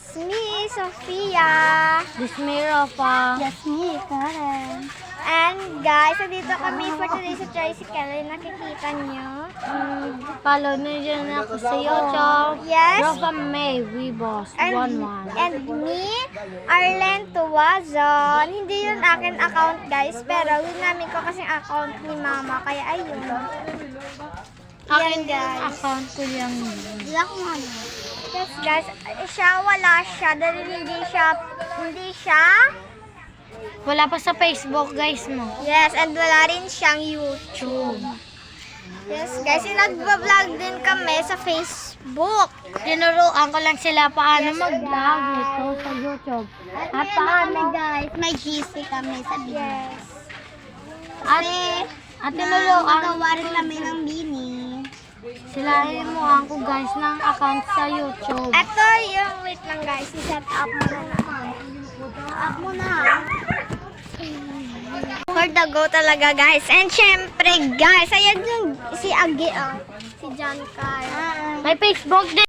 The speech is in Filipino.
It's me, Sophia. This me, Rafa. Yes, me, Karen. And guys, dito kami for today sa tricycle. Nakikita nyo. Follow nyo dyan ako sa YouTube. Yes. Rafa May, Weeboss, 11. And me, Arlen Tuwazon. Hindi yun akin account guys, pero yun namin ko kasing account ni Mama. Kaya ayun. Yan guys. Account ko yung Wala ko nga. Yes guys, wala siya. Dahil hindi siya. wala pa sa Facebook, guys mo. Yes, and wala rin siyang YouTube. Yes guys, nag-vlog din kami sa Facebook. Tinuruan ko lang sila paano mag-vlog ito sa YouTube. At paano guys, may GC kami sa Yes. at tinuruan Magawa rin namin ng mini. sila mo ko guys ng account sa YouTube. Ito yung, wait lang guys, i-set up mo na naman. Up mo na. For the go talaga guys. And syempre guys, ayan yung si Agi, si John Carl. May Facebook din.